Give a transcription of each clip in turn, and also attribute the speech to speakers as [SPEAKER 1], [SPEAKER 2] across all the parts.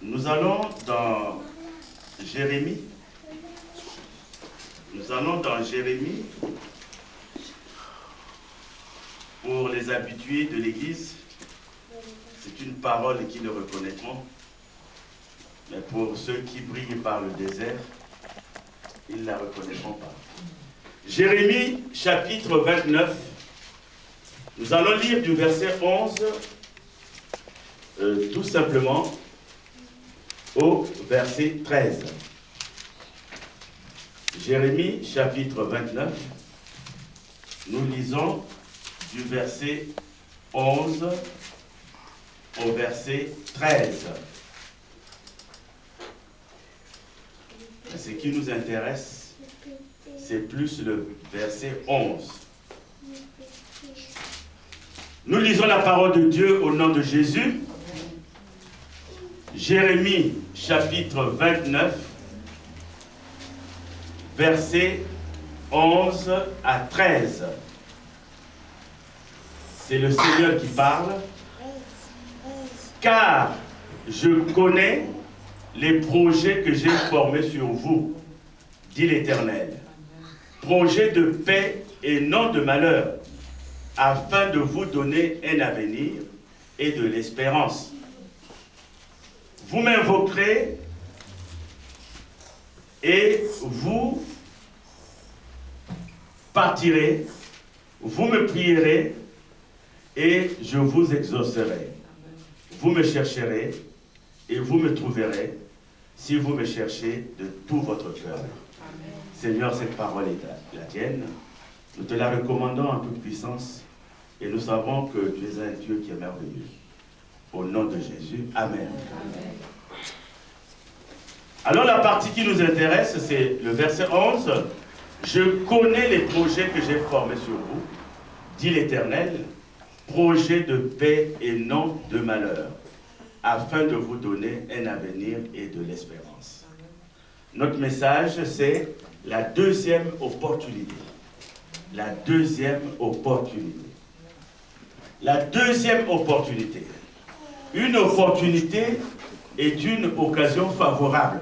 [SPEAKER 1] Nous allons dans Jérémie. Nous allons dans Jérémie. Pour les habitués de l'Église, c'est une parole qu'ils le reconnaîtront. Mais pour ceux qui brillent par le désert, ils ne la reconnaîtront pas. Jérémie, chapitre 29. Nous allons lire du verset 11, tout simplement, au verset 13. Jérémie, chapitre 29. Nous lisons du verset 11 au verset 13. Ce qui nous intéresse, c'est plus le verset 11. Nous lisons la parole de Dieu au nom de Jésus. Jérémie, chapitre 29, versets 11 à 13. C'est le Seigneur qui parle. Car je connais les projets que j'ai formés sur vous, dit l'Éternel. Projets de paix et non de malheur, afin de vous donner un avenir et de l'espérance. Vous m'invoquerez et vous partirez, vous me prierez et je vous exaucerai. Vous me chercherez et vous me trouverez si vous me cherchez de tout votre cœur. Seigneur, cette parole est la tienne. Nous te la recommandons en toute puissance et nous savons que tu es un Dieu qui est merveilleux. Au nom de Jésus, Amen. Amen. Alors la partie qui nous intéresse, c'est le verset 11. Je connais les projets que j'ai formés sur vous, dit l'Éternel, projets de paix et non de malheur, afin de vous donner un avenir et de l'espérance. Notre message, c'est la deuxième opportunité. La deuxième opportunité. La deuxième opportunité. Une opportunité est une occasion favorable.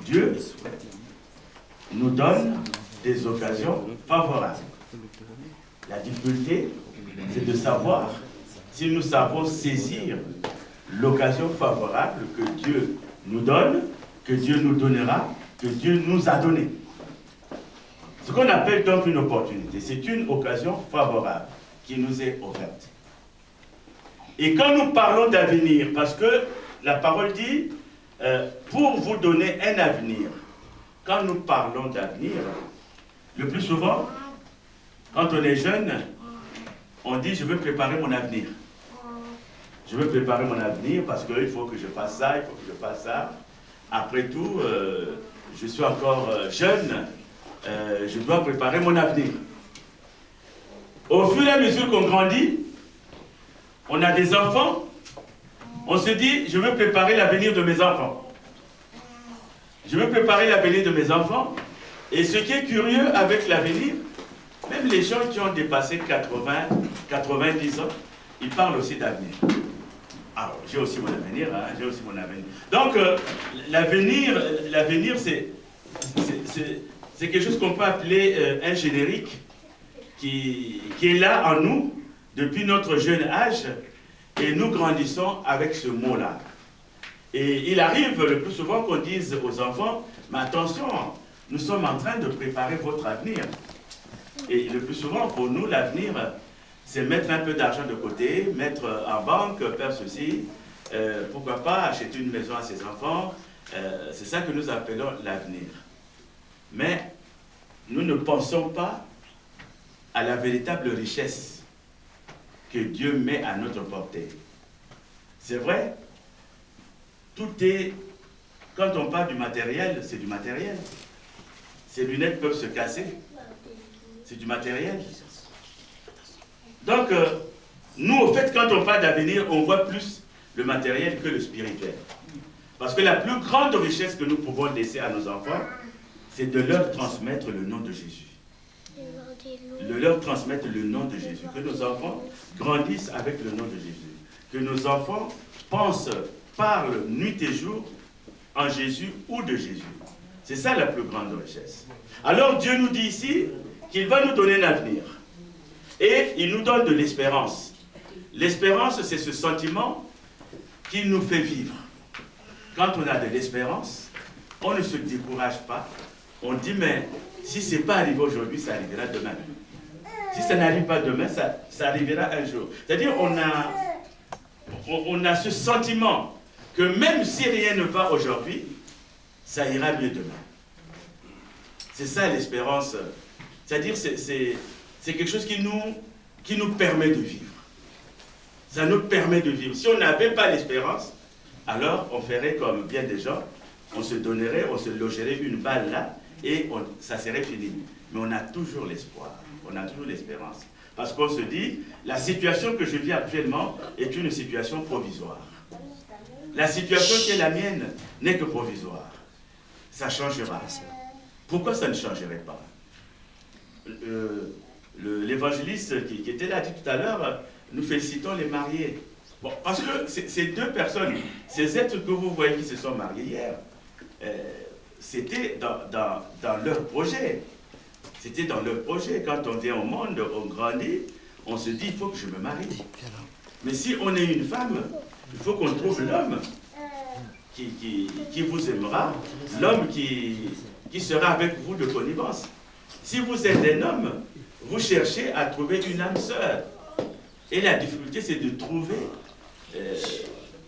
[SPEAKER 1] Dieu nous donne des occasions favorables. La difficulté, c'est de savoir si nous savons saisir l'occasion favorable que Dieu nous donne, que Dieu nous donnera, que Dieu nous a donné. Ce qu'on appelle donc une opportunité, c'est une occasion favorable qui nous est offerte. Et quand nous parlons d'avenir, parce que la parole dit, pour vous donner un avenir, quand nous parlons d'avenir, le plus souvent, quand on est jeune, on dit, je veux préparer mon avenir. Je veux préparer mon avenir parce qu'il faut que je fasse ça, il faut que je fasse ça. Après tout, je suis encore jeune, je dois préparer mon avenir. Au fur et à mesure qu'on grandit, on a des enfants, on se dit, je veux préparer l'avenir de mes enfants. Je veux préparer l'avenir de mes enfants. Et ce qui est curieux avec l'avenir, même les gens qui ont dépassé 80, 90 ans, ils parlent aussi d'avenir. Alors, j'ai aussi mon avenir, hein, j'ai aussi mon avenir. Donc, l'avenir, c'est quelque chose qu'on peut appeler un générique qui est là en nous depuis notre jeune âge et nous grandissons avec ce mot-là. Et il arrive le plus souvent qu'on dise aux enfants, mais attention, nous sommes en train de préparer votre avenir. Et le plus souvent, pour nous, l'avenir, c'est mettre un peu d'argent de côté, mettre en banque, faire ceci, pourquoi pas acheter une maison à ses enfants. C'est ça que nous appelons l'avenir. Mais nous ne pensons pas à la véritable richesse que Dieu met à notre portée. C'est vrai, tout est, quand on parle du matériel, c'est du matériel. Ces lunettes peuvent se casser. C'est du matériel. Donc, nous, au fait, quand on parle d'avenir, on voit plus le matériel que le spirituel. Parce que la plus grande richesse que nous pouvons laisser à nos enfants, c'est de leur transmettre le nom de Jésus. De leur transmettre le nom de Jésus. Que nos enfants grandissent avec le nom de Jésus. Que nos enfants pensent parle nuit et jour en Jésus ou de Jésus. C'est ça la plus grande richesse. Alors Dieu nous dit ici qu'il va nous donner l'avenir. Et il nous donne de l'espérance. L'espérance, c'est ce sentiment qui nous fait vivre. Quand on a de l'espérance, on ne se décourage pas. On dit, mais si ce n'est pas arrivé aujourd'hui, ça arrivera demain. Si ça n'arrive pas demain, ça arrivera un jour. C'est-à-dire, on a ce sentiment que même si rien ne va aujourd'hui, ça ira mieux demain. C'est ça l'espérance. C'est-à-dire, c'est quelque chose qui nous permet de vivre. Ça nous permet de vivre. Si on n'avait pas l'espérance, alors on ferait comme bien des gens, on se donnerait, on se logerait une balle là, et ça serait fini. Mais on a toujours l'espoir, on a toujours l'espérance. Parce qu'on se dit, la situation que je vis actuellement est une situation provisoire. La situation qui est la mienne n'est que provisoire. Ça changera. Pourquoi ça ne changerait pas? L'évangéliste qui était là dit tout à l'heure, nous félicitons les mariés. Bon, parce que ces deux personnes, ces êtres que vous voyez qui se sont mariés hier, c'était dans leur projet. C'était dans leur projet. Quand on vient au monde, on grandit, on se dit, il faut que je me marie. Mais si on est une femme, il faut qu'on trouve l'homme qui vous aimera, l'homme qui sera avec vous de connivence. Si vous êtes un homme, vous cherchez à trouver une âme sœur. Et la difficulté, c'est de trouver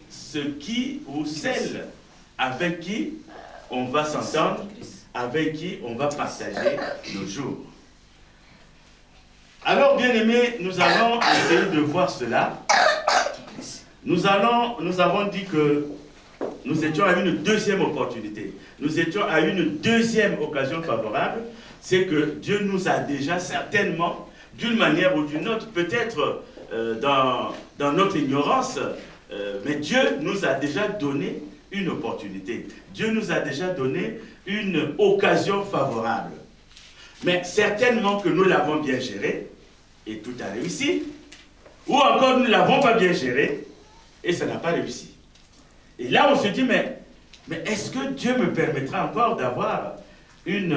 [SPEAKER 1] ce qui ou celle avec qui on va s'entendre, avec qui on va partager nos jours. Alors, bien aimés, nous allons essayer de voir cela. Nous avons dit que nous étions à une deuxième opportunité. Nous étions à une deuxième occasion favorable. C'est que Dieu nous a déjà certainement, d'une manière ou d'une autre, peut-être dans notre ignorance, mais Dieu nous a déjà donné une opportunité. Dieu nous a déjà donné une occasion favorable. Mais certainement que nous l'avons bien géré et tout a réussi. Ou encore nous ne l'avons pas bien géré et ça n'a pas réussi. Et là on se dit, mais est-ce que Dieu me permettra encore d'avoir une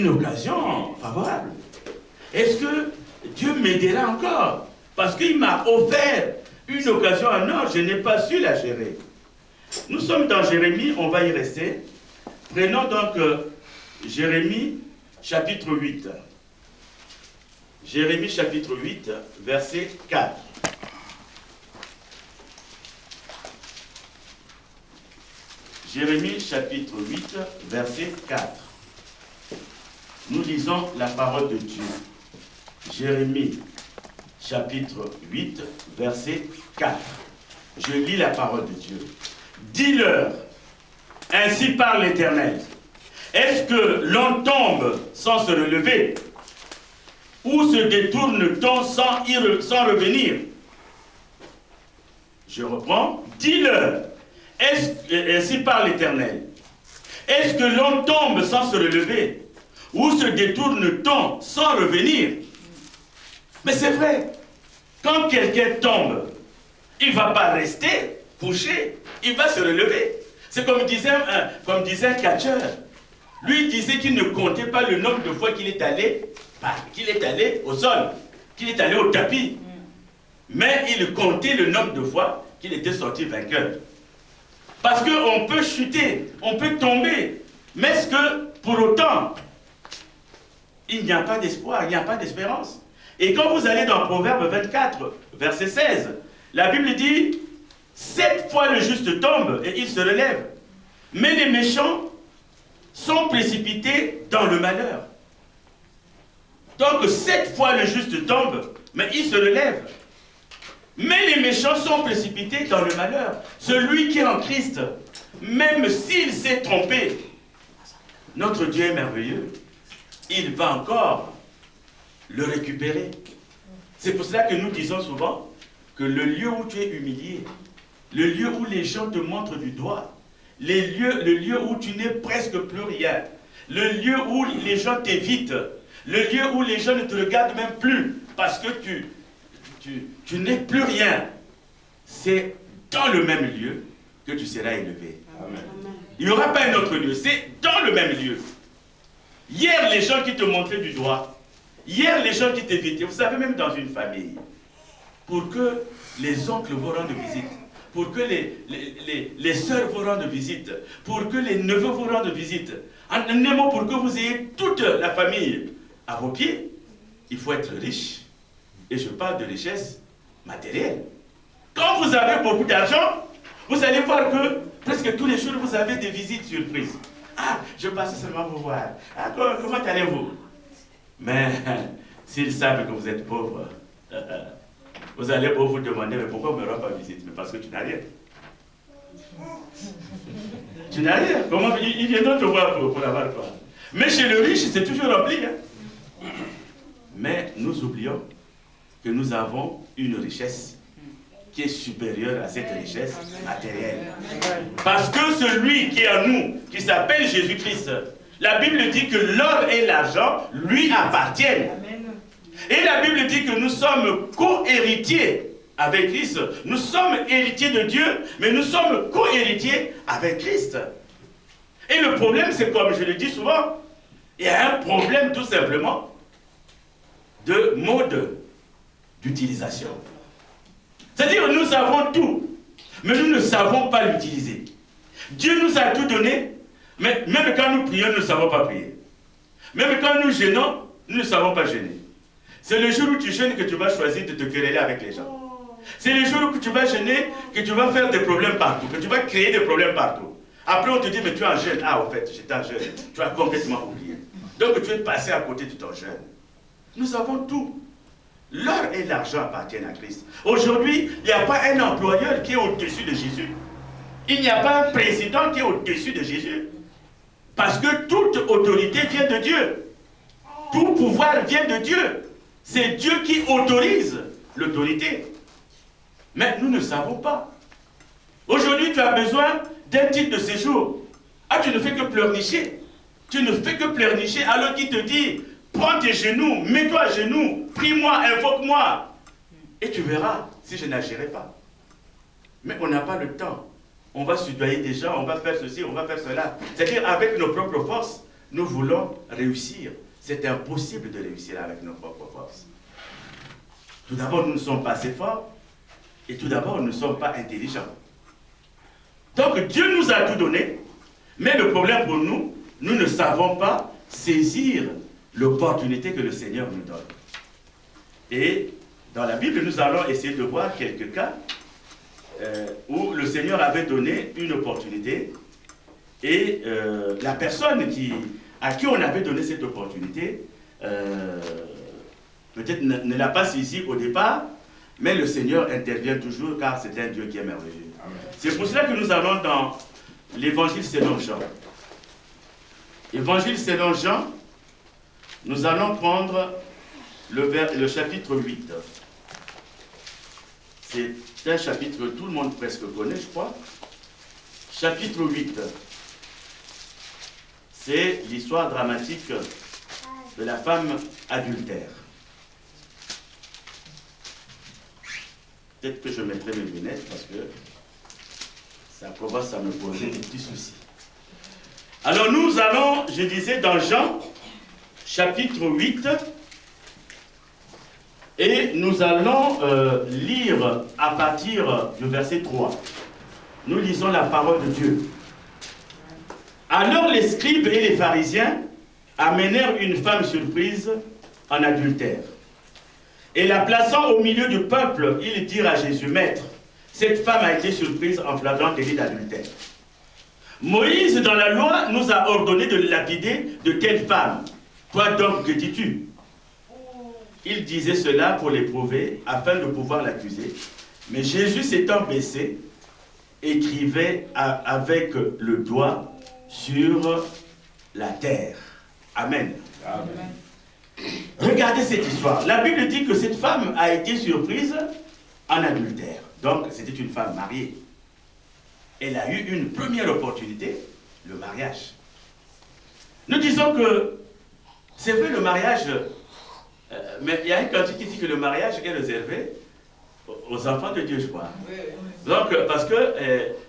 [SPEAKER 1] occasion favorable? Est-ce que Dieu m'aidera encore? Parce qu'il m'a offert une occasion en or, je n'ai pas su la gérer. Nous sommes dans Jérémie, on va y rester. Prenons donc Jérémie chapitre 8. Jérémie chapitre 8, verset 4. Jérémie chapitre 8, verset 4. Nous lisons la parole de Dieu. Jérémie chapitre 8, verset 4. Je lis la parole de Dieu. Dis-leur, ainsi parle l'Éternel, est-ce que l'on tombe sans se relever, ou se détourne-t-on sans revenir? Je reprends, dis-leur, ainsi parle l'Éternel, est-ce que l'on tombe sans se relever, ou se détourne-t-on sans revenir? Mais c'est vrai, quand quelqu'un tombe, il ne va pas rester couché, il va se relever. C'est comme disait un catcheur. Lui disait qu'il ne comptait pas le nombre de fois qu'il est allé au sol, qu'il est allé au tapis. Mais il comptait le nombre de fois qu'il était sorti vainqueur. Parce qu'on peut chuter, on peut tomber, mais est-ce que pour autant, il n'y a pas d'espoir, il n'y a pas d'espérance? Et quand vous allez dans Proverbe 24, verset 16, la Bible dit, 7 fois le juste tombe et il se relève. Mais les méchants sont précipités dans le malheur. Donc 7 fois le juste tombe, mais il se relève. Mais les méchants sont précipités dans le malheur. Celui qui est en Christ, même s'il s'est trompé, notre Dieu est merveilleux. Il va encore le récupérer. C'est pour cela que nous disons souvent que le lieu où tu es humilié, le lieu où les gens te montrent du doigt, le lieu où tu n'es presque plus rien, le lieu où les gens t'évitent, le lieu où les gens ne te regardent même plus parce que tu n'es plus rien, c'est dans le même lieu que tu seras élevé.
[SPEAKER 2] Amen.
[SPEAKER 1] Il n'y aura pas un autre lieu, c'est dans le même lieu. Hier, les gens qui te montraient du doigt, hier, les gens qui t'évitaient, vous savez, même dans une famille, pour que les oncles vous rendent visite, pour que les sœurs vous rendent visite, pour que les neveux vous rendent visite, en un mot, pour que vous ayez toute la famille à vos pieds, il faut être riche. Et je parle de richesse matérielle. Quand vous avez beaucoup d'argent, vous allez voir que presque tous les jours, vous avez des visites surprises. Ah, je passe seulement pour voir. Ah, comment allez-vous? Mais s'ils savent que vous êtes pauvre, vous allez vous demander, mais pourquoi on ne me rend pas visite? Mais parce que tu n'as rien. Tu n'as rien. Comment ils viendront te voir pour avoir quoi? Mais chez le riche, c'est toujours rempli. Hein? Mais nous oublions que nous avons une richesse qui est supérieure à cette richesse matérielle. Parce que celui qui est en nous, qui s'appelle Jésus-Christ, la Bible dit que l'or et l'argent lui appartiennent. Et la Bible dit que nous sommes co-héritiers avec Christ. Nous sommes héritiers de Dieu, mais nous sommes co-héritiers avec Christ. Et le problème, c'est comme je le dis souvent, il y a un problème tout simplement de mode d'utilisation. C'est-à-dire que nous avons tout, mais nous ne savons pas l'utiliser. Dieu nous a tout donné, mais même quand nous prions, nous ne savons pas prier. Même quand nous gênons, nous ne savons pas gêner. C'est le jour où tu gênes que tu vas choisir de te quereller avec les gens. C'est le jour où tu vas gêner que tu vas faire des problèmes partout, que tu vas créer des problèmes partout. Après, on te dit, mais tu es en jeûne. Ah, en fait, j'étais en jeûne. Tu as complètement oublié. Donc, tu es passé à côté de ton jeûne. Nous avons tout. L'or et l'argent appartiennent à Christ. Aujourd'hui, il n'y a pas un employeur qui est au-dessus de Jésus. Il n'y a pas un président qui est au-dessus de Jésus. Parce que toute autorité vient de Dieu. Tout pouvoir vient de Dieu. C'est Dieu qui autorise l'autorité. Mais nous ne savons pas. Aujourd'hui, tu as besoin d'un titre de séjour. Ah, tu ne fais que pleurnicher. Tu ne fais que pleurnicher alors qu'il te dit, prends tes genoux, mets-toi à genoux, prie-moi, invoque-moi. Et tu verras si je n'agirai pas. Mais on n'a pas le temps. On va soudoyer des gens, on va faire ceci, on va faire cela. C'est-à-dire, avec nos propres forces, nous voulons réussir. C'est impossible de réussir avec nos propres forces. Tout d'abord, nous ne sommes pas assez forts. Et tout d'abord, nous ne sommes pas intelligents. Donc, Dieu nous a tout donné. Mais le problème pour nous, nous ne savons pas saisir l'opportunité que le Seigneur nous donne. Et dans la Bible, nous allons essayer de voir quelques cas où le Seigneur avait donné une opportunité et la personne à qui on avait donné cette opportunité peut-être ne l'a pas saisie au départ, mais le Seigneur intervient toujours car c'est un Dieu qui est merveilleux. C'est pour cela que nous allons dans l'Évangile selon Jean. Évangile selon Jean, nous allons prendre le chapitre 8. C'est un chapitre que tout le monde presque connaît, je crois. Chapitre 8. C'est l'histoire dramatique de la femme adultère. Peut-être que je mettrai mes lunettes parce que ça commence à me poser des petits soucis. Alors nous allons, je disais, dans Jean, chapitre 8, et nous allons lire à partir du verset 3. Nous lisons la parole de Dieu. Alors les scribes et les pharisiens amenèrent une femme surprise en adultère. Et la plaçant au milieu du peuple, ils dirent à Jésus, Maître, cette femme a été surprise en flagrant délit d'adultère. Moïse, dans la loi, nous a ordonné de lapider de telle femme. Toi donc, que dis-tu? Il disait cela pour l'éprouver, afin de pouvoir l'accuser. Mais Jésus s'étant baissé, écrivait avec le doigt sur la terre. Amen. Amen. Regardez cette histoire. La Bible dit que cette femme a été surprise en adultère. Donc, c'était une femme mariée. Elle a eu une première opportunité, le mariage. Nous disons que c'est vrai le mariage, mais il y a un cantique qui dit que le mariage est réservé aux enfants de Dieu, je crois. Donc, parce que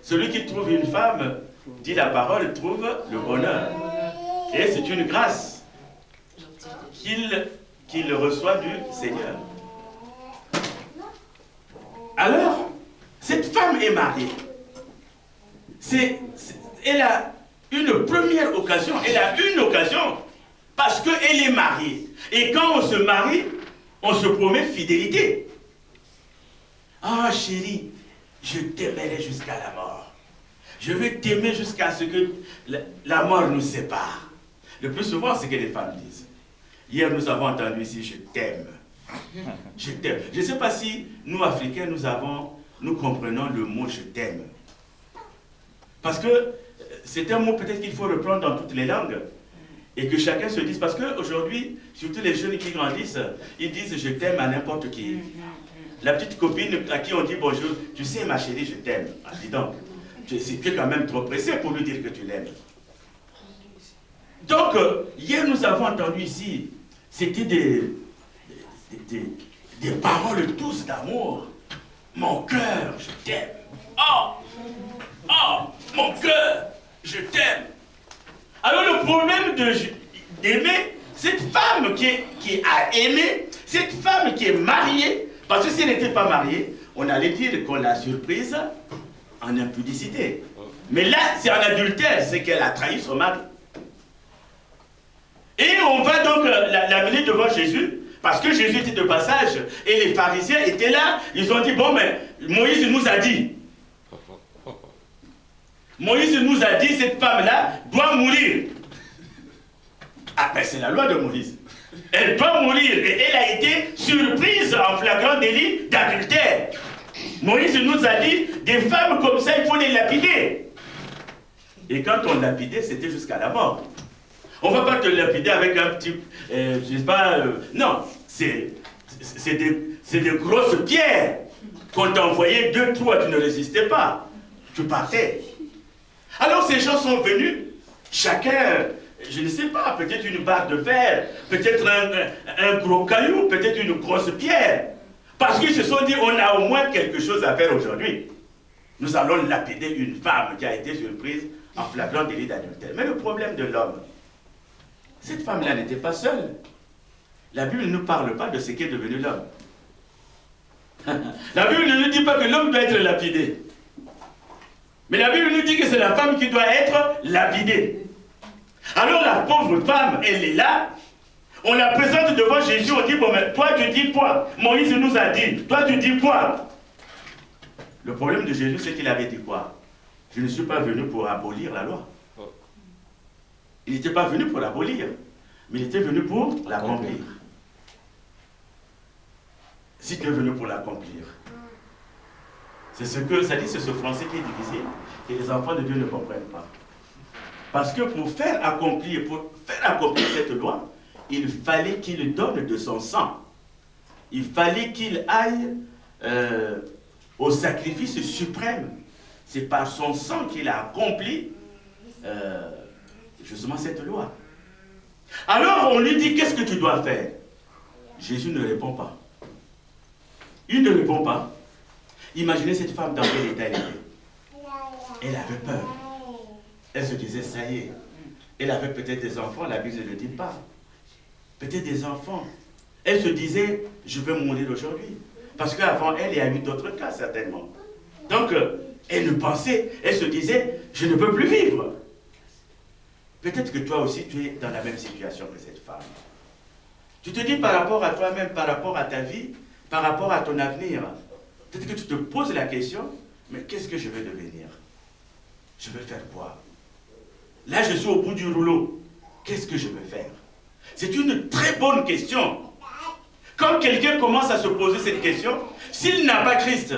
[SPEAKER 1] celui qui trouve une femme, dit la parole, trouve le bonheur. Et c'est une grâce qu'il reçoit du Seigneur. Alors, cette femme est mariée. Elle a une première occasion, elle a une occasion parce qu'elle est mariée. Et quand on se marie, on se promet fidélité. Ah chérie, je t'aimerai jusqu'à la mort. Je vais t'aimer jusqu'à ce que la mort nous sépare. Le plus souvent, c'est ce que les femmes disent. Hier, nous avons entendu ici, je t'aime. Je t'aime. Je ne sais pas si nous, Africains, nous comprenons le mot je t'aime. Parce que c'est un mot peut-être qu'il faut reprendre dans toutes les langues. Et que chacun se dise, parce qu'aujourd'hui, surtout les jeunes qui grandissent, ils disent je t'aime à n'importe qui. La petite copine à qui on dit bonjour, tu sais ma chérie, je t'aime. Ah, dis donc, tu es quand même trop pressé pour lui dire que tu l'aimes. Donc, hier nous avons entendu ici, c'était des paroles douces d'amour. Mon cœur, je t'aime. Oh, mon cœur, je t'aime. Alors le problème d'aimer, cette femme qui a aimé, cette femme qui est mariée, parce que si elle n'était pas mariée, on allait dire qu'on l'a surprise en impudicité. Mais là, c'est en adultère, c'est qu'elle a trahi son mari. Et on va donc l'amener devant Jésus, parce que Jésus était de passage, et les pharisiens étaient là, ils ont dit, bon, mais Moïse nous a dit, cette femme-là doit mourir. Ah ben c'est la loi de Moïse. Elle doit mourir, et elle a été surprise en flagrant délit d'adultère. Moïse nous a dit, des femmes comme ça, il faut les lapider. Et quand on lapidait, c'était jusqu'à la mort. On ne va pas te lapider avec un petit... je sais pas... non, c'est des grosses pierres qu'on t'envoyait 2 trous, tu ne résistais pas. Tu partais. Alors ces gens sont venus, chacun, je ne sais pas, peut-être une barre de fer, peut-être un gros caillou, peut-être une grosse pierre. Parce qu'ils se sont dit, on a au moins quelque chose à faire aujourd'hui. Nous allons lapider une femme qui a été surprise en flagrant délit d'adultère. Mais le problème de l'homme, cette femme-là n'était pas seule. La Bible ne nous parle pas de ce qu'est devenu l'homme. La Bible ne nous dit pas que l'homme doit être lapidé. Mais la Bible nous dit que c'est la femme qui doit être lapidée. Alors la pauvre femme, elle est là. On la présente devant Jésus, on dit, bon, mais toi tu dis quoi? Moïse nous a dit, toi tu dis quoi? Le problème de Jésus, c'est qu'il avait dit quoi? Je ne suis pas venu pour abolir la loi. Il n'était pas venu pour l'abolir, mais il était venu pour l'accomplir. Si tu es venu pour l'accomplir, c'est ce que ça dit, c'est ce français qui est difficile, et les enfants de Dieu ne comprennent pas. Parce que pour faire accomplir cette loi, il fallait qu'il donne de son sang. Il fallait qu'il aille au sacrifice suprême. C'est par son sang qu'il a accompli justement cette loi. Alors on lui dit, qu'est-ce que tu dois faire? Jésus ne répond pas. Il ne répond pas. Imaginez cette femme dans quel état elle était. Elle avait peur. Elle se disait, ça y est. Elle avait peut-être des enfants, la Bible ne le dit pas. Peut-être des enfants. Elle se disait, je vais mourir aujourd'hui. Parce qu'avant elle, il y a eu d'autres cas, certainement. Donc, elle ne pensait, elle se disait, je ne peux plus vivre. Peut-être que toi aussi, tu es dans la même situation que cette femme. Tu te dis par rapport à toi-même, par rapport à ta vie, par rapport à ton avenir. Peut-être que tu te poses la question, mais qu'est-ce que je vais devenir? Je vais faire quoi? Là, je suis au bout du rouleau. Qu'est-ce que je vais faire? C'est une très bonne question. Quand quelqu'un commence à se poser cette question, s'il n'a pas Christ,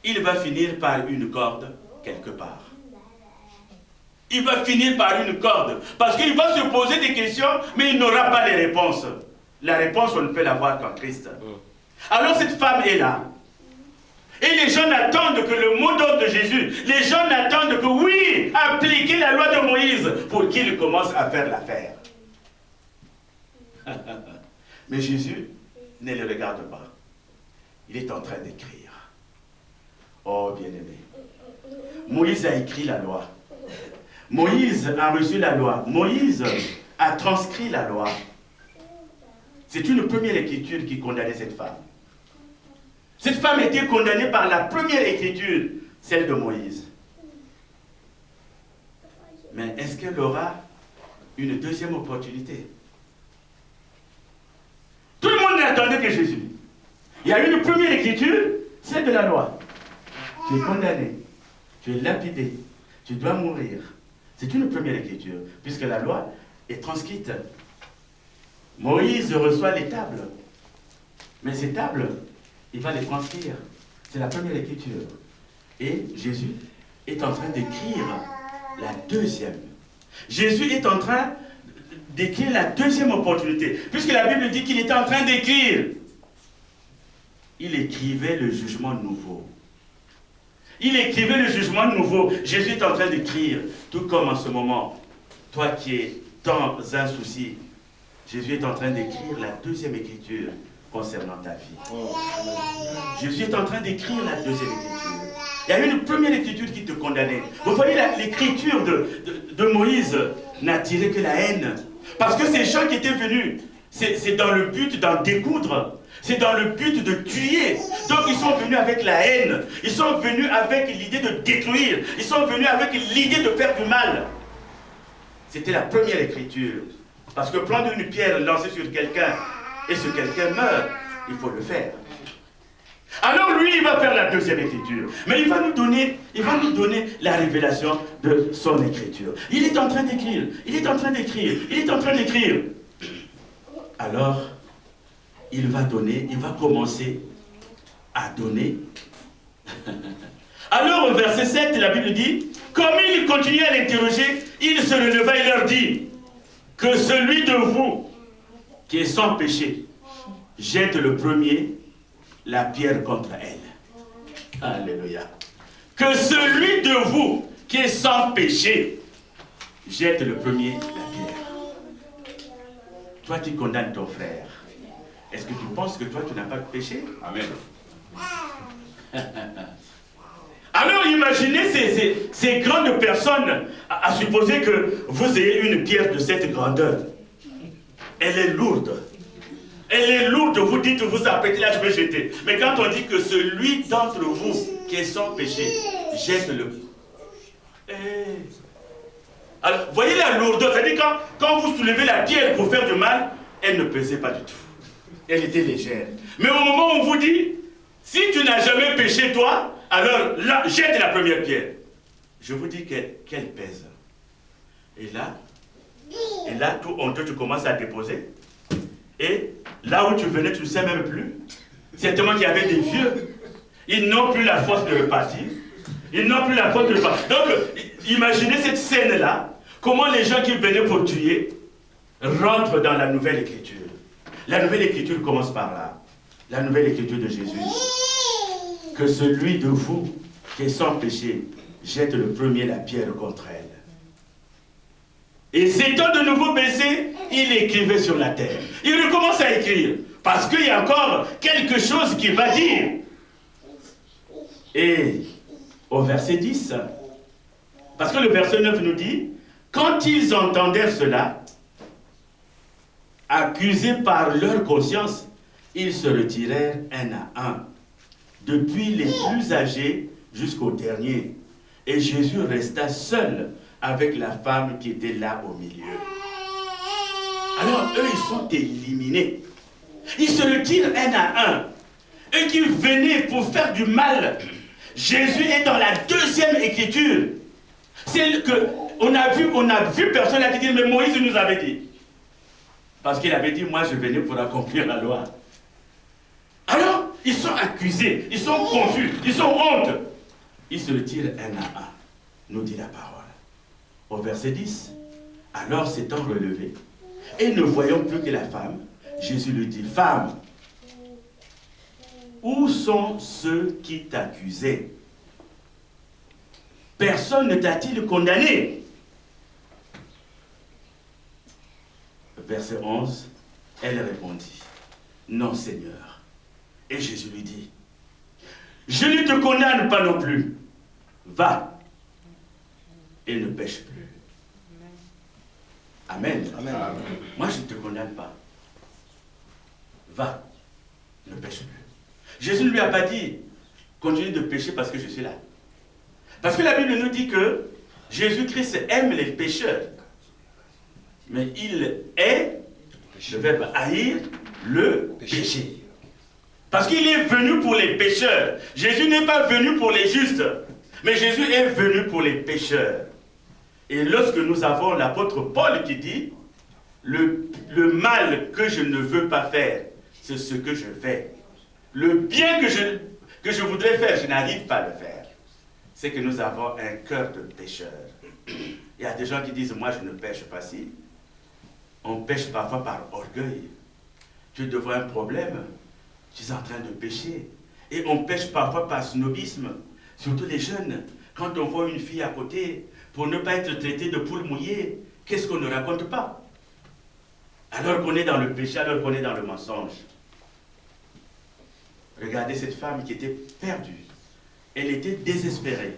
[SPEAKER 1] il va finir par une corde quelque part. Il va finir par une corde. Parce qu'il va se poser des questions, mais il n'aura pas les réponses. La réponse, on ne peut l'avoir qu'en Christ. Alors cette femme est là. Et les gens attendent que le mot d'ordre de Jésus, les gens attendent que oui, appliquer la loi de Moïse pour qu'il commence à faire l'affaire. Mais Jésus ne les regarde pas. il est en train d'écrire. Oh, bien-aimé. Moïse a écrit la loi. Moïse a reçu la loi. Moïse a transcrit la loi. C'est une première écriture qui condamnait cette femme. Cette femme était condamnée par la première écriture, celle de Moïse. Mais est-ce qu'elle aura une deuxième opportunité? Tout le monde n'attendait que Jésus. Il y a une première écriture, celle de la loi. Tu es condamné, tu es lapidé, tu dois mourir. C'est une première écriture, puisque la loi est transcrite. Moïse reçoit les tables. Mais ces tables, il va les transcrire. C'est la première écriture. Et Jésus est en train d'écrire la deuxième. Jésus est en train d'écrire la deuxième opportunité. Puisque la Bible dit qu'il était en train d'écrire. Il écrivait le jugement nouveau. Il écrivait le jugement nouveau. Jésus est en train d'écrire. Tout comme en ce moment, toi qui es dans un souci, Jésus est en train d'écrire la deuxième écriture concernant ta vie. Jésus est en train d'écrire la deuxième écriture. Il y a une première écriture qui te condamnait. Vous voyez, l'écriture de Moïse n'attirait que la haine. Parce que ces gens qui étaient venus, c'est dans le but d'en découdre. C'est dans le but de tuer. Donc ils sont venus avec la haine. Ils sont venus avec l'idée de détruire. Ils sont venus avec l'idée de faire du mal. C'était la première écriture. Parce que prendre une pierre, lancer sur quelqu'un, et ce quelqu'un meurt, il faut le faire. Alors lui, il va faire la deuxième écriture. Mais il va nous donner la révélation de son écriture. Il est en train d'écrire, il est en train d'écrire, il est en train d'écrire. Alors, il va commencer à donner. Alors, au verset 7, la Bible dit, comme il continuait à l'interroger, il se releva et leur dit, que celui de vous qui est sans péché jette le premier la pierre contre elle. Alléluia. Que celui de vous qui est sans péché jette le premier la pierre. Toi qui condamnes ton frère, est-ce que tu penses que toi tu n'as pas de péché? Amen. Alors imaginez ces grandes personnes à supposer que vous ayez une pierre de cette grandeur. Elle est lourde. Elle est lourde, vous dites, vous apprêtez là, je vais jeter. Mais quand on dit que celui d'entre vous qui est sans péché, jette-le. Alors, voyez la lourdeur, c'est-à-dire quand vous soulevez la pierre pour faire du mal, elle ne pesait pas du tout. Elle était légère. Mais au moment où on vous dit, si tu n'as jamais péché toi, alors là, jette la première pierre. Je vous dis qu'elle pèse. Et là, tout honteux, tu commences à déposer. Et là où tu venais, tu ne sais même plus. Certainement qu'il y avait des vieux. Ils n'ont plus la force de repartir. Ils n'ont plus la force de repartir. Donc, imaginez cette scène-là. Comment les gens qui venaient pour tuer rentrent dans la nouvelle écriture. La nouvelle écriture commence par là. La nouvelle écriture de Jésus. Que celui de vous qui est sans péché jette le premier la pierre contre elle. Et s'étant de nouveau baissé, il écrivait sur la terre. Il recommence à écrire, parce qu'il y a encore quelque chose qu'il va dire. Et au verset 10, parce que le verset 9 nous dit, quand ils entendèrent cela, accusés par leur conscience, ils se retirèrent un à un, depuis les plus âgés jusqu'au dernier. Et Jésus resta seul avec la femme qui était là au milieu. Alors, eux, ils sont éliminés. Ils se retirent un à un. Eux qui venaient pour faire du mal. Jésus est dans la deuxième écriture. C'est que on a vu personne là qui dit, mais Moïse nous avait dit. Parce qu'il avait dit, moi je venais pour accomplir la loi. Alors, ils sont accusés, ils sont confus, ils ont honte. Ils se retirent un à un, nous dit la parole. Au verset 10, alors s'étant relevé, et ne voyant plus que la femme, Jésus lui dit, femme, où sont ceux qui t'accusaient? Personne ne t'a-t-il condamné? Verset 11, elle répondit, non Seigneur. Et Jésus lui dit, Je ne te condamne pas non plus. Va et ne pêche plus. Amen.
[SPEAKER 2] Amen.
[SPEAKER 1] Moi, je ne te condamne pas. Va, ne pêche plus. Jésus ne lui a pas dit, continue de pécher parce que je suis là. Parce que la Bible nous dit que Jésus-Christ aime les pécheurs. Mais il est, le verbe haïr, le péché. Parce qu'il est venu pour les pécheurs. Jésus n'est pas venu pour les justes. Mais Jésus est venu pour les pécheurs. Et lorsque nous avons l'apôtre Paul qui dit, le mal que je ne veux pas faire, c'est ce que je fais. Le bien que je voudrais faire, je n'arrive pas à le faire. C'est que nous avons un cœur de pécheur. Il y a des gens qui disent, moi je ne pêche pas si. On pêche parfois par orgueil. Tu es devant un problème, tu es en train de pécher. Et on pêche parfois par snobisme. Surtout les jeunes, quand on voit une fille à côté, pour ne pas être traité de poule mouillée, qu'est-ce qu'on ne raconte pas? Alors qu'on est dans le péché, alors qu'on est dans le mensonge. Regardez cette femme qui était perdue. Elle était désespérée.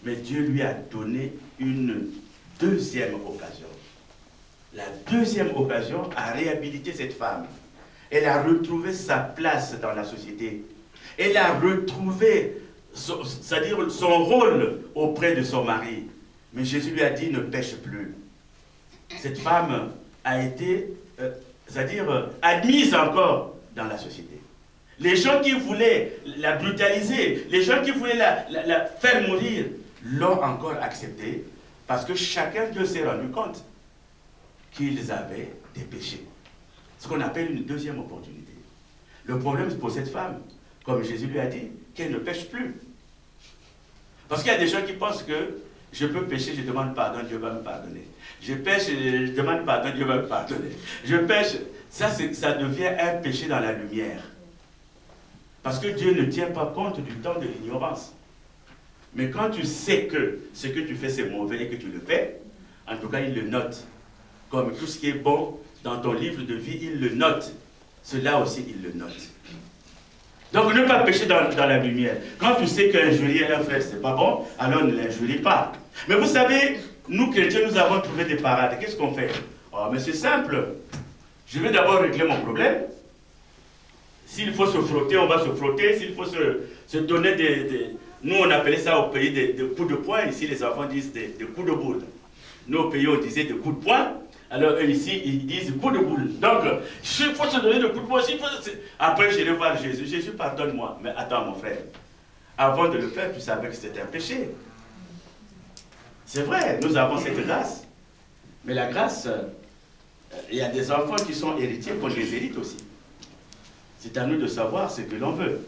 [SPEAKER 1] Mais Dieu lui a donné une deuxième occasion. La deuxième occasion a réhabilité cette femme. Elle a retrouvé sa place dans la société. Elle a retrouvé, c'est-à-dire son rôle auprès de son mari. Mais Jésus lui a dit, ne pêche plus. Cette femme a été, c'est-à-dire admise encore dans la société. Les gens qui voulaient la brutaliser, les gens qui voulaient la faire mourir, l'ont encore acceptée parce que chacun d'eux s'est rendu compte qu'ils avaient des péchés. Ce qu'on appelle une deuxième opportunité. Le problème pour cette femme, comme Jésus lui a dit, qu'elle ne pêche plus. Parce qu'il y a des gens qui pensent que je peux pécher, je demande pardon, Dieu va me pardonner. Je pêche, je demande pardon, Dieu va me pardonner. Je pêche, ça devient un péché dans la lumière. Parce que Dieu ne tient pas compte du temps de l'ignorance. Mais quand tu sais que ce que tu fais c'est mauvais et que tu le fais, en tout cas il le note. Comme tout ce qui est bon dans ton livre de vie, il le note. Cela aussi, il le note. Donc ne pas pécher dans la lumière. Quand tu sais qu'injurier un frère, c'est pas bon, alors ne l'injurie pas. Mais vous savez, nous chrétiens, nous avons trouvé des parades. Qu'est-ce qu'on fait? Oh, mais c'est simple. Je vais d'abord régler mon problème. S'il faut se frotter, on va se frotter. S'il faut se donner Nous, on appelait ça au pays des coups de poing. Ici, les enfants disent des coups de boule. Nous, au pays, on disait des coups de poing. Alors, eux, ici, ils disent coups de boule. Donc, il faut se donner des coups de poing. Après, je vais voir Jésus. Jésus, pardonne-moi. Mais attends, mon frère. Avant de le faire, tu savais que c'était un péché. C'est vrai, nous avons cette grâce. Mais la grâce, il y a des enfants qui sont héritiers qu'on les hérite aussi. C'est à nous de savoir ce que l'on veut.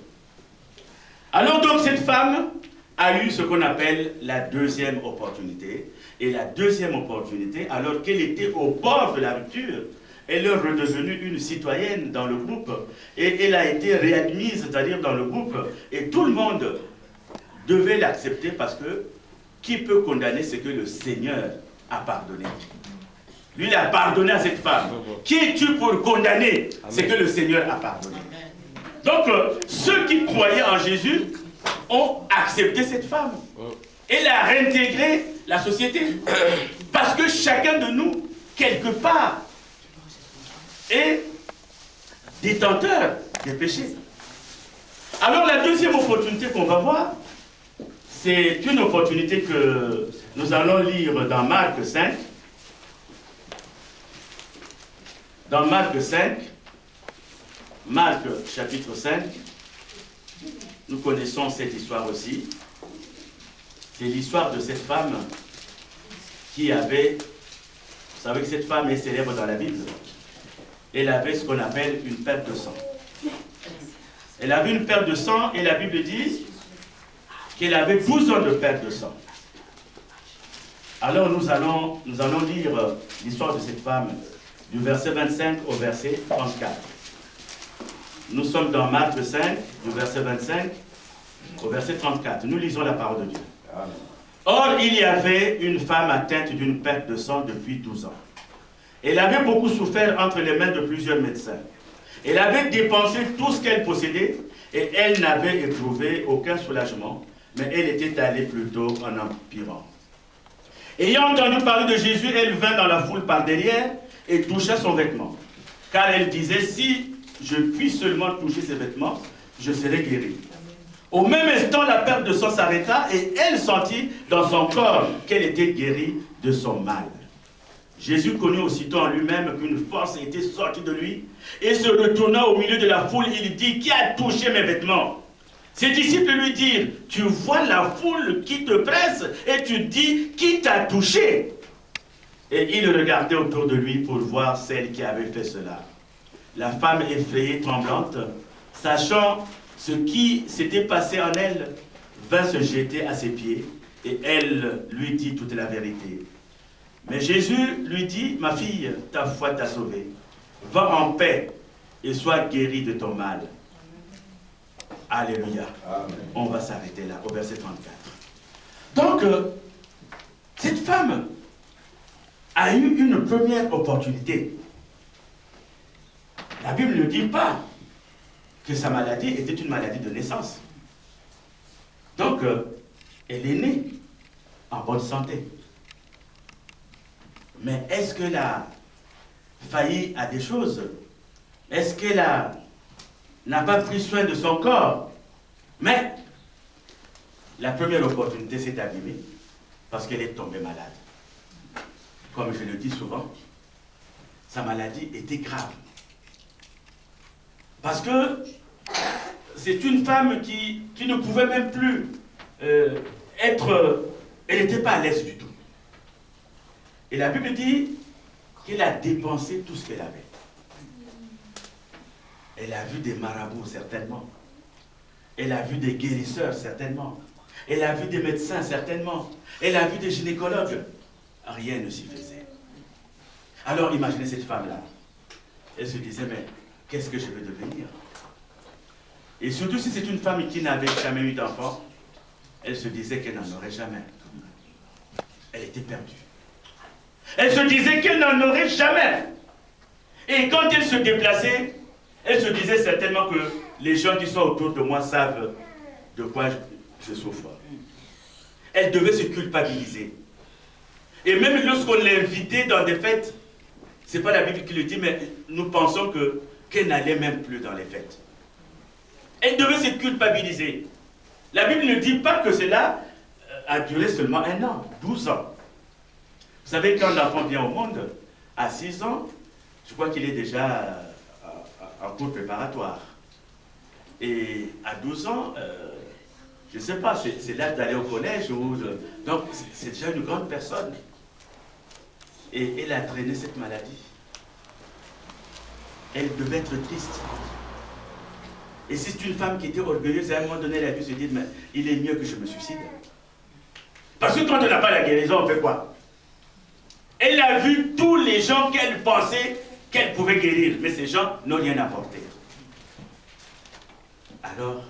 [SPEAKER 1] Alors donc cette femme a eu ce qu'on appelle la deuxième opportunité. Et la deuxième opportunité, alors qu'elle était au bord de la rupture, elle est redevenue une citoyenne dans le groupe. Et elle a été réadmise, c'est-à-dire dans le groupe. Et tout le monde devait l'accepter parce que qui peut condamner ce que le Seigneur a pardonné? Lui, il a pardonné à cette femme. Qui es-tu pour condamner ce que le Seigneur a pardonné? Donc, ceux qui croyaient en Jésus ont accepté cette femme. Elle a réintégré la société. Parce que chacun de nous, quelque part, est détenteur des péchés. Alors, la deuxième opportunité qu'on va voir, c'est une opportunité que nous allons lire dans Marc 5. Dans Marc 5, Marc chapitre 5, nous connaissons cette histoire aussi. C'est l'histoire de cette femme qui avait, vous savez que cette femme est célèbre dans la Bible, elle avait ce qu'on appelle une perte de sang. Elle avait une perte de sang et la Bible dit qu'elle avait 12 ans de perte de sang. Alors nous allons lire l'histoire de cette femme du verset 25 au verset 34. Nous sommes dans Marc 5, du verset 25 au verset 34. Nous lisons la parole de Dieu. Amen. Or, il y avait une femme atteinte d'une perte de sang depuis 12 ans. Elle avait beaucoup souffert entre les mains de plusieurs médecins. Elle avait dépensé tout ce qu'elle possédait Et elle n'avait éprouvé aucun soulagement, mais elle était allée plutôt en empirant. Ayant entendu parler de Jésus, elle vint dans la foule par derrière et toucha son vêtement. Car elle disait, si je puis seulement toucher ses vêtements, je serai guérie. Au même instant, la perte de sang s'arrêta et elle sentit dans son corps qu'elle était guérie de son mal. Jésus connut aussitôt en lui-même qu'une force était sortie de lui et se retourna au milieu de la foule, il dit, qui a touché mes vêtements? Ses disciples lui dirent, tu vois la foule qui te presse et tu dis, qui t'a touché? Et il regardait autour de lui pour voir celle qui avait fait cela. La femme effrayée, tremblante, sachant ce qui s'était passé en elle, vint se jeter à ses pieds et elle lui dit toute la vérité. Mais Jésus lui dit, ma fille, ta foi t'a sauvée. Va en paix et sois guérie de ton mal. Alléluia. Amen. On va s'arrêter là, au verset 34. Donc, cette femme a eu une première opportunité. La Bible ne dit pas que sa maladie était une maladie de naissance. Donc, elle est née en bonne santé. Mais est-ce qu'elle a failli à des choses? Est-ce qu'elle n'a pas pris soin de son corps? Mais la première opportunité s'est abîmée parce qu'elle est tombée malade. Comme je le dis souvent, sa maladie était grave. Parce que c'est une femme qui ne pouvait même plus être... Elle n'était pas à l'aise du tout. Et la Bible dit qu'elle a dépensé tout ce qu'elle avait. Elle a vu des marabouts, certainement. Elle a vu des guérisseurs, certainement. Elle a vu des médecins, certainement. Elle a vu des gynécologues. Rien ne s'y faisait. Alors imaginez cette femme-là. Elle se disait, mais qu'est-ce que je vais devenir? Et surtout si c'est une femme qui n'avait jamais eu d'enfant, elle se disait qu'elle n'en aurait jamais. Elle était perdue. Elle se disait qu'elle n'en aurait jamais. Et quand elle se déplaçait, elle se disait certainement que les gens qui sont autour de moi savent de quoi je souffre. Elle devait se culpabiliser. Et même lorsqu'on l'invitait dans des fêtes, ce n'est pas la Bible qui le dit, mais nous pensons qu'elle n'allait même plus dans les fêtes. Elle devait se culpabiliser. La Bible ne dit pas que cela a duré seulement 1 an, 12 ans. Vous savez, quand l'enfant vient au monde, à 6 ans, je crois qu'il est déjà en cours préparatoire. Et à 12 ans, je ne sais pas, c'est l'âge d'aller au collège. Donc, c'est déjà une grande personne. Et elle a traîné cette maladie. Elle devait être triste. Et c'est une femme qui était orgueilleuse, et à un moment donné, elle a dû se dire, mais il est mieux que je me suicide. Parce que quand on n'a pas la guérison, on fait quoi? Elle a vu tous les gens qu'elle pensait qu'elle pouvait guérir, mais ces gens n'ont rien apporté. Alors,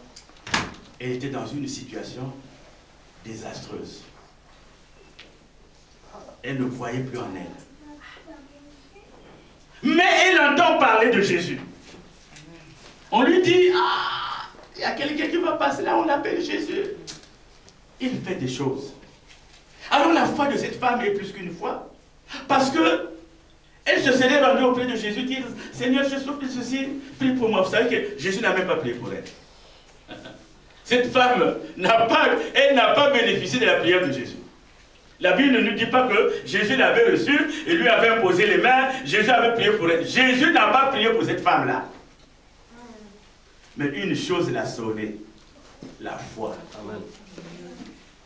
[SPEAKER 1] elle était dans une situation désastreuse. Elle ne croyait plus en elle. Mais elle entend parler de Jésus. On lui dit, ah, il y a quelqu'un qui va passer là, on l'appelle Jésus. Il fait des choses. Alors la foi de cette femme est plus qu'une foi. Parce que elle se serait rendue auprès de Jésus, dire, Seigneur, je souffre de ceci, prie pour moi. Vous savez que Jésus n'a même pas prié pour elle. Cette femme n'a pas bénéficié de la prière de Jésus. La Bible ne nous dit pas que Jésus l'avait reçu et lui avait imposé les mains, Jésus avait prié pour elle. Jésus n'a pas prié pour cette femme-là. Mais une chose l'a sauvée, la foi. Amen.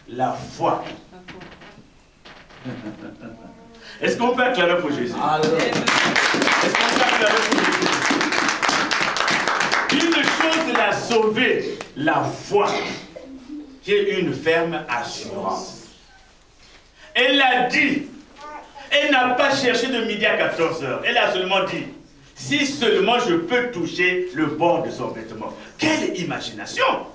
[SPEAKER 1] La foi. Est-ce qu'on peut acclamer pour Jésus? Est-ce qu'on peut acclamer pour Jésus? Une chose l'a sauvé, la foi, qui est une ferme assurance. Elle l'a dit. Elle n'a pas cherché de midi à 14 heures. Elle a seulement dit, si seulement je peux toucher le bord de son vêtement. Quelle imagination!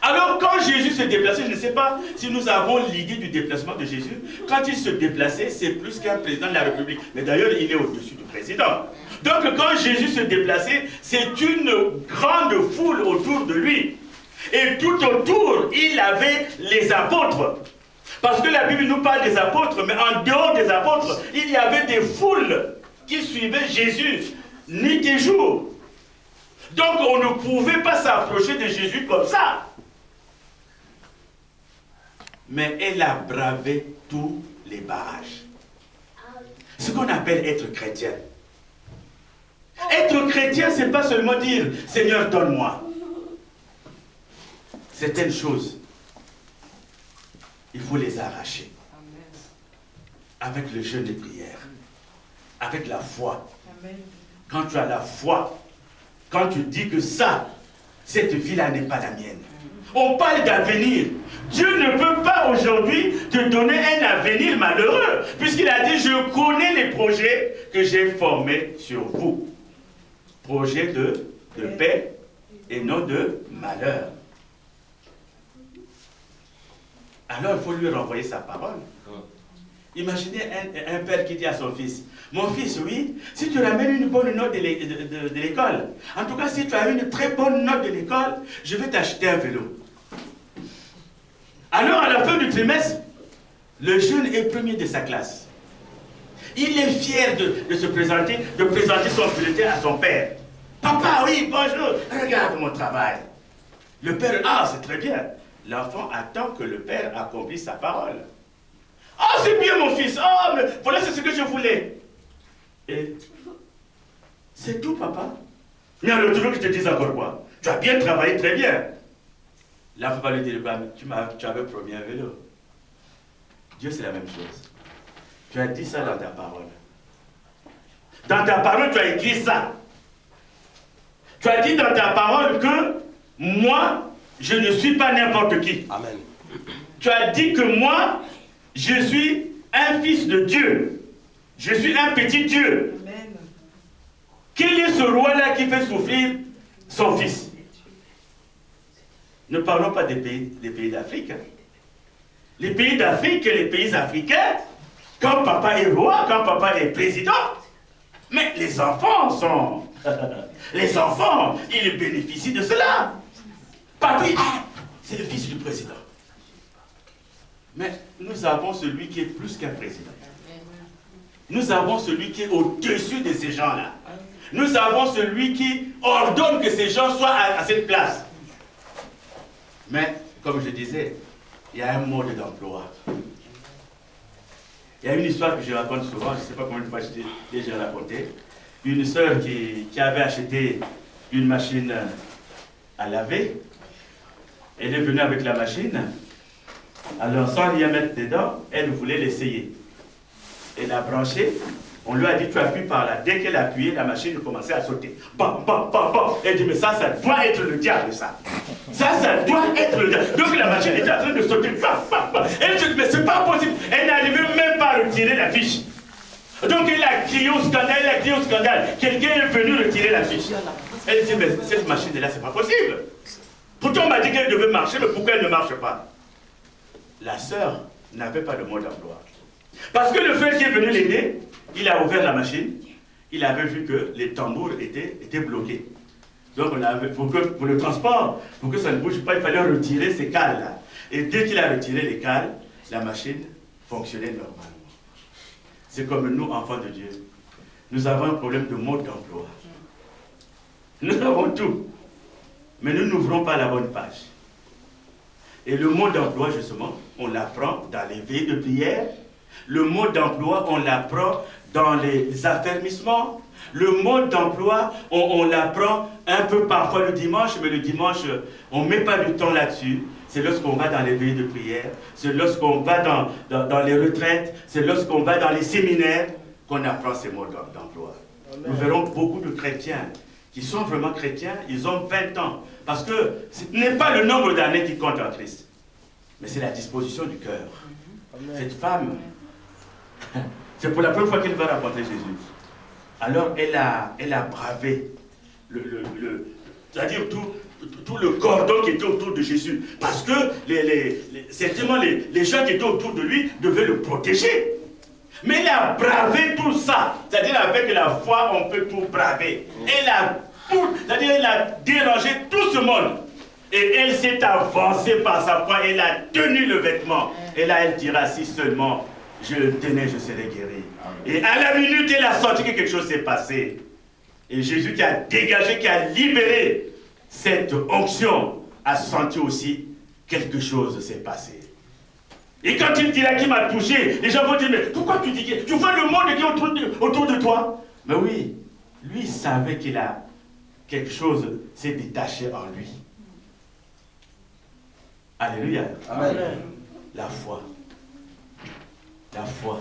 [SPEAKER 1] Alors quand Jésus se déplaçait, je ne sais pas si nous avons l'idée du déplacement de Jésus. Quand il se déplaçait, c'est plus qu'un président de la République. Mais d'ailleurs, il est au-dessus du président. Donc quand Jésus se déplaçait, c'est une grande foule autour de lui. Et tout autour, il avait les apôtres. Parce que la Bible nous parle des apôtres, mais en dehors des apôtres, il y avait des foules qui suivaient Jésus, nuit et jour. Donc on ne pouvait pas s'approcher de Jésus comme ça. Mais elle a bravé tous les barrages. Ce qu'on appelle être chrétien. Être chrétien, ce n'est pas seulement dire « Seigneur, donne-moi ». Certaines choses, il faut les arracher. Avec le jeûne de prière. Avec la foi. Quand tu as la foi, quand tu dis que ça, cette vie-là n'est pas la mienne. On parle d'avenir. Dieu ne peut pas aujourd'hui te donner un avenir malheureux, puisqu'il a dit, je connais les projets que j'ai formés sur vous. Projets de paix et non de malheur. Alors il faut lui renvoyer sa parole. Imaginez un père qui dit à son fils, mon fils, oui, si tu ramènes une bonne note de l'école, en tout cas si tu as une très bonne note de l'école, je vais t'acheter un vélo. Alors à la fin du trimestre, le jeune est premier de sa classe. Il est fier de se présenter, de présenter son bulletin à son père. Papa, oui, bonjour, regarde mon travail. Le père, ah, c'est très bien. L'enfant attend que le père accomplisse sa parole. Ah, c'est bien mon fils, ah, mais voilà, c'est ce que je voulais. Et c'est tout, papa. Mais alors, tu veux que je te dise encore quoi? Tu as bien travaillé, très bien. L'enfant va lui dire, tu avais promis un vélo. Dieu, c'est la même chose. Tu as dit ça dans ta parole. Dans ta parole, tu as écrit ça. Tu as dit dans ta parole que moi, je ne suis pas n'importe qui. Amen. Tu as dit que moi, je suis un fils de Dieu. Je suis un petit Dieu. Amen. Quel est ce roi-là qui fait souffrir son fils? Ne parlons pas des pays d'Afrique. Hein. Les pays d'Afrique et les pays africains, quand papa est roi, quand papa est président, mais les enfants sont... les enfants, ils bénéficient de cela. Papa, c'est le fils du président. Mais nous avons celui qui est plus qu'un président. Nous avons celui qui est au-dessus de ces gens-là. Nous avons celui qui ordonne que ces gens soient à cette place. Mais, comme je disais, il y a un mode d'emploi. Il y a une histoire que je raconte souvent, je ne sais pas combien de fois je l'ai déjà raconté. Une sœur qui avait acheté une machine à laver. Elle est venue avec la machine. Alors, sans rien mettre dedans, elle voulait l'essayer. Elle a branché. On lui a dit, tu appuies par là. Dès qu'elle a appuyé, la machine commençait à sauter. Bam, bam, bam, bam. Elle dit, mais ça doit être le diable, ça. Ça doit être le diable. Donc la machine était en train de sauter. Bam, bam, bam. Elle dit, mais c'est pas possible. Elle n'arrivait même pas à retirer la fiche. Donc elle a crié au scandale, Quelqu'un est venu retirer la fiche. Elle dit, mais cette machine-là, c'est pas possible. Pourtant, on m'a dit qu'elle devait marcher, mais pourquoi elle ne marche pas? La sœur n'avait pas de mode d'emploi. Parce que le frère qui est venu l'aider, il a ouvert la machine, il avait vu que les tambours étaient bloqués. Donc on avait, pour le transport, pour que ça ne bouge pas, il fallait retirer ces cales-là. Et dès qu'il a retiré les cales, la machine fonctionnait normalement. C'est comme nous, enfants de Dieu. Nous avons un problème de mode d'emploi. Nous avons tout. Mais nous n'ouvrons pas la bonne page. Et le mode d'emploi, justement, on l'apprend dans les veilles de prière. Le mode d'emploi, on l'apprend dans les affermissements. Le mode d'emploi, on l'apprend un peu parfois le dimanche, mais le dimanche, on ne met pas du temps là-dessus. C'est lorsqu'on va dans les veilles de prière, c'est lorsqu'on va dans les retraites, c'est lorsqu'on va dans les séminaires qu'on apprend ces modes d'emploi. Nous verrons beaucoup de chrétiens qui sont vraiment chrétiens, ils ont 20 ans. Parce que ce n'est pas le nombre d'années qui compte en Christ, mais c'est la disposition du cœur. Cette femme, c'est pour la première fois qu'elle va rencontrer Jésus. Alors elle a bravé, c'est-à-dire tout le cordon qui était autour de Jésus. Parce que certainement les gens qui étaient autour de lui devaient le protéger. Mais il a bravé tout ça. C'est-à-dire avec la foi, on peut tout braver. C'est-à-dire il a dérangé tout ce monde. Et elle s'est avancée par sa foi. Elle a tenu le vêtement. Et là, elle dira, si seulement je le tenais, je serais guéri. Et à la minute, elle a senti que quelque chose s'est passé. Et Jésus qui a dégagé, qui a libéré cette onction, a senti aussi quelque chose s'est passé. Et quand il dira qu'il m'a touché, les gens vont dire, mais pourquoi tu dis que tu vois le monde qui est autour de toi? Mais oui, lui savait qu'il a quelque chose s'est détaché en lui. Alléluia.
[SPEAKER 2] Amen.
[SPEAKER 1] La foi. La foi.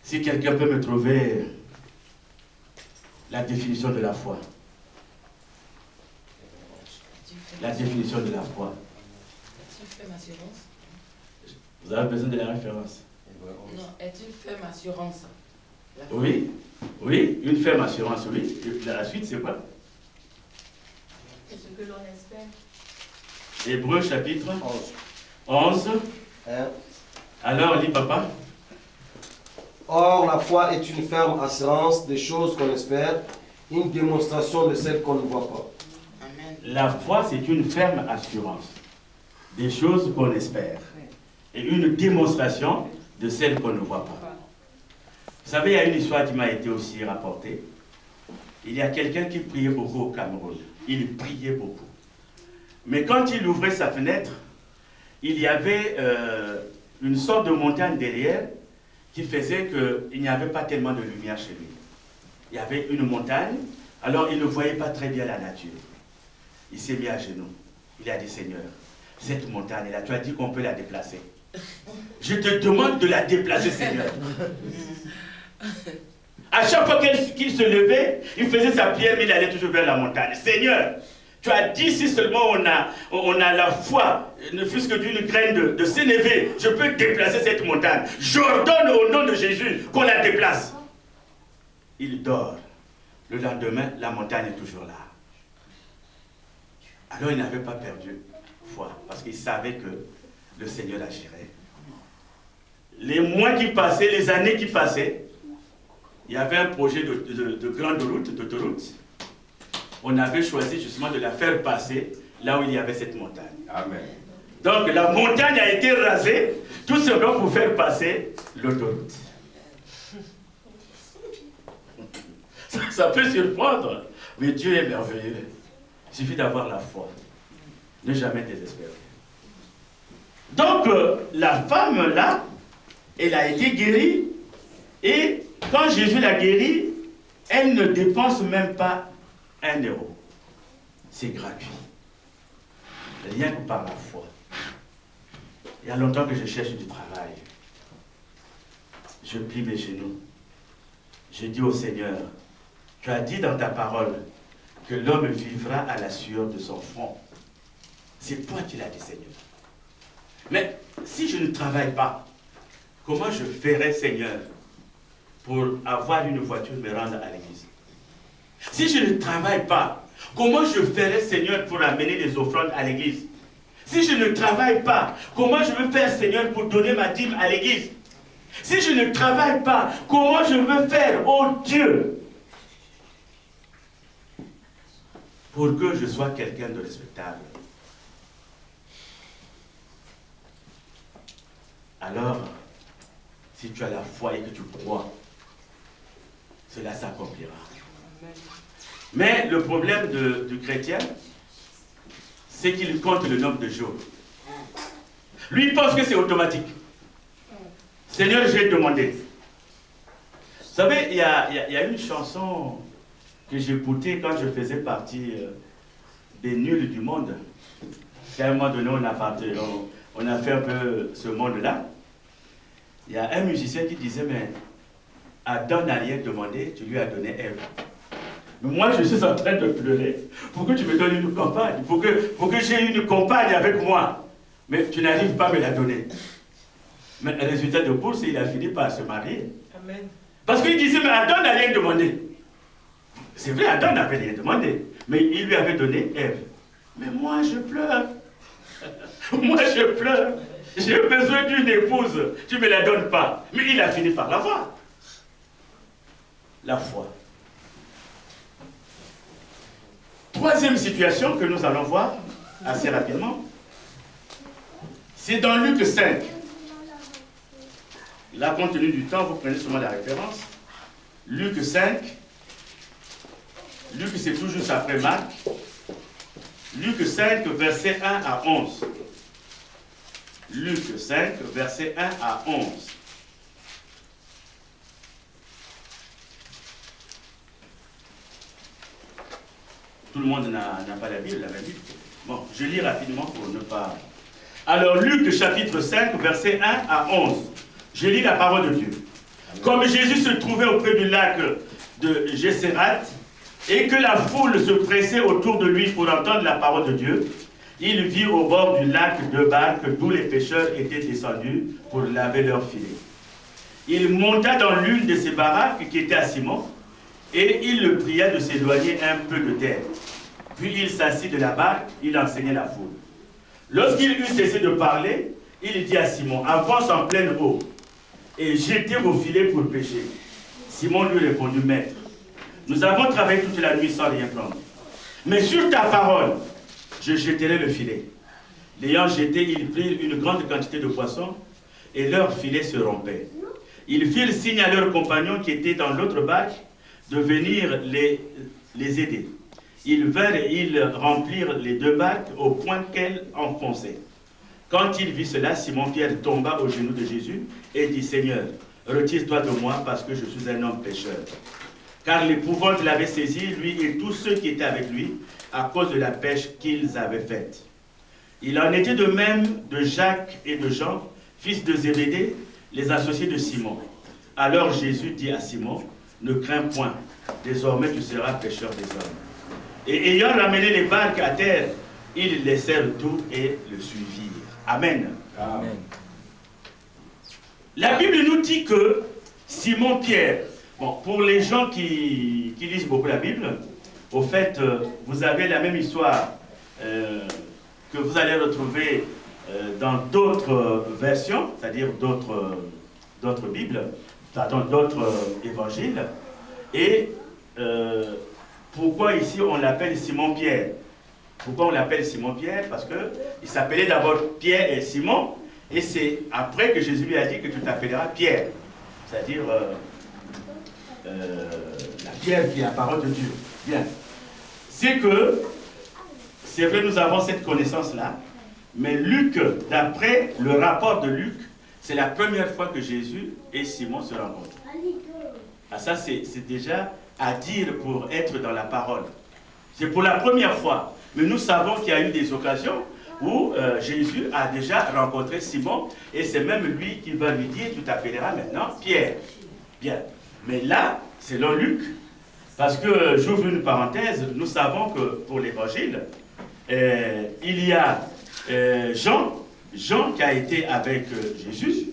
[SPEAKER 1] Si quelqu'un peut me trouver la définition de la foi. La définition de la foi.
[SPEAKER 3] Est-il ferme assurance?
[SPEAKER 1] Vous avez besoin de la référence.
[SPEAKER 3] Non, est-il ferme assurance?
[SPEAKER 1] Oui, oui, une ferme assurance, oui. Et la suite, c'est quoi?
[SPEAKER 3] C'est ce que l'on espère.
[SPEAKER 1] Hébreux chapitre 11. Alors, lis papa.
[SPEAKER 2] Or, la foi est une ferme assurance des choses qu'on espère, une démonstration de celles qu'on ne voit pas.
[SPEAKER 3] Amen.
[SPEAKER 1] La foi, c'est une ferme assurance des choses qu'on espère et une démonstration de celles qu'on ne voit pas. Vous savez, il y a une histoire qui m'a été aussi rapportée. Il y a quelqu'un qui priait beaucoup au Cameroun. Il priait beaucoup. Mais quand il ouvrait sa fenêtre, il y avait une sorte de montagne derrière qui faisait qu'il n'y avait pas tellement de lumière chez lui. Il y avait une montagne, alors il ne voyait pas très bien la nature. Il s'est mis à genoux. Il a dit, Seigneur, cette montagne-là, tu as dit qu'on peut la déplacer. Je te demande de la déplacer, Seigneur. À chaque fois qu'il se levait, il faisait sa prière, mais il allait toujours vers la montagne. Seigneur, tu as dit si seulement on a la foi, ne fût-ce que d'une graine de sénévé, je peux déplacer cette montagne. J'ordonne au nom de Jésus qu'on la déplace. Il dort. Le lendemain, la montagne est toujours là. Alors il n'avait pas perdu foi, parce qu'il savait que le Seigneur agirait. Les mois qui passaient, les années qui passaient, il y avait un projet de grande route, d'autoroute. On avait choisi justement de la faire passer là où il y avait cette montagne.
[SPEAKER 4] Amen.
[SPEAKER 1] Donc la montagne a été rasée, tout simplement pour faire passer l'autoroute. Ça peut surprendre, mais Dieu est merveilleux. Il suffit d'avoir la foi. Ne jamais désespérer. Donc la femme là, elle a été guérie, et quand Jésus l'a guérie, elle ne dépense même pas 1 euro. C'est gratuit. Rien que par la foi. Il y a longtemps que je cherche du travail. Je plie mes genoux. Je dis au Seigneur, tu as dit dans ta parole que l'homme vivra à la sueur de son front. C'est toi qui l'as dit, Seigneur. Mais si je ne travaille pas, comment je ferai, Seigneur, pour avoir une voiture me rendre à l'église? Si je ne travaille pas, comment je ferai, Seigneur, pour amener des offrandes à l'église? Si je ne travaille pas, comment je veux faire, Seigneur, pour donner ma dîme à l'église? Si je ne travaille pas, comment je veux faire, oh Dieu, pour que je sois quelqu'un de respectable? Alors, si tu as la foi et que tu crois, cela s'accomplira. Mais le problème du chrétien, c'est qu'il compte le nombre de jours. Lui, il pense que c'est automatique. Seigneur, j'ai demandé. Vous savez, il y a une chanson que j'écoutais quand je faisais partie des nuls du monde. À un moment donné, on a fait un peu ce monde-là. Il y a un musicien qui disait, mais Adam n'a rien demandé, tu lui as donné Ève. Mais moi, je suis en train de pleurer. Pourquoi tu me donnes une compagne? Pour que j'ai une compagne avec moi. Mais tu n'arrives pas à me la donner. Mais le résultat de course, il a fini par se marier.
[SPEAKER 3] Amen.
[SPEAKER 1] Parce qu'il disait, mais Adam n'a rien demandé. C'est vrai, Adam n'avait rien demandé. Mais il lui avait donné Ève. Mais moi, je pleure. Moi, je pleure. J'ai besoin d'une épouse. Tu ne me la donnes pas. Mais il a fini par l'avoir. La foi. Troisième situation que nous allons voir assez rapidement. C'est dans Luc 5. Là, compte tenu du temps, vous prenez seulement la référence. Luc 5. Luc, c'est tout juste après Marc. Luc 5, versets 1 à 11. Luc 5, versets 1 à 11. Tout le monde n'a pas la Bible, Bon, je lis rapidement pour ne pas... Alors, Luc chapitre 5, versets 1 à 11. Je lis la parole de Dieu. Comme Jésus se trouvait auprès du lac de Gésérat, et que la foule se pressait autour de lui pour entendre la parole de Dieu, il vit au bord du lac deux barques d'où les pêcheurs étaient descendus pour laver leurs filets. Il monta dans l'une de ces baraques qui était à Simon, et il le pria de s'éloigner un peu de terre. Puis il s'assit de la barque, il enseignait la foule. Lorsqu'il eut cessé de parler, il dit à Simon, avance en pleine eau, et jetez vos filets pour pêcher. Simon lui répondit, maître, nous avons travaillé toute la nuit sans rien prendre. Mais sur ta parole, je jeterai le filet. L'ayant jeté, ils prirent une grande quantité de poissons, et leur filet se rompait. Ils firent signe à leurs compagnons qui étaient dans l'autre barque de venir les aider. Ils vinrent et ils remplirent les deux barques au point qu'elles enfonçaient. Quand il vit cela, Simon-Pierre tomba aux genoux de Jésus et dit, Seigneur, retire-toi de moi parce que je suis un homme pécheur. Car l'épouvante l'avait saisi, lui et tous ceux qui étaient avec lui, à cause de la pêche qu'ils avaient faite. Il en était de même de Jacques et de Jean, fils de Zébédée, les associés de Simon. Alors Jésus dit à Simon, ne crains point, désormais tu seras pêcheur des hommes. Et ayant ramené les barques à terre, ils laissèrent tout et le suivirent. Amen.
[SPEAKER 4] Amen.
[SPEAKER 1] La Bible nous dit que Simon-Pierre, bon, pour les gens qui lisent beaucoup la Bible, au fait, vous avez la même histoire que vous allez retrouver dans d'autres versions, c'est-à-dire d'autres Bibles, d'autres évangiles. Et pourquoi ici on l'appelle Simon-Pierre? Pourquoi on l'appelle Simon-Pierre? Parce qu'il s'appelait d'abord Pierre et Simon, et c'est après que Jésus lui a dit que tu t'appelleras Pierre, c'est-à-dire la pierre qui est la parole de Dieu. Bien. C'est que, c'est vrai, nous avons cette connaissance-là, mais Luc, d'après le rapport de Luc, c'est la première fois que Jésus et Simon se rencontrent. Ah, ça, c'est déjà à dire pour être dans la parole. C'est pour la première fois. Mais nous savons qu'il y a eu des occasions où Jésus a déjà rencontré Simon, et c'est même lui qui va lui dire, tu t'appelleras maintenant Pierre. Bien. Mais là, selon Luc, parce que j'ouvre une parenthèse, nous savons que pour l'évangile, il y a Jean qui a été avec Jésus.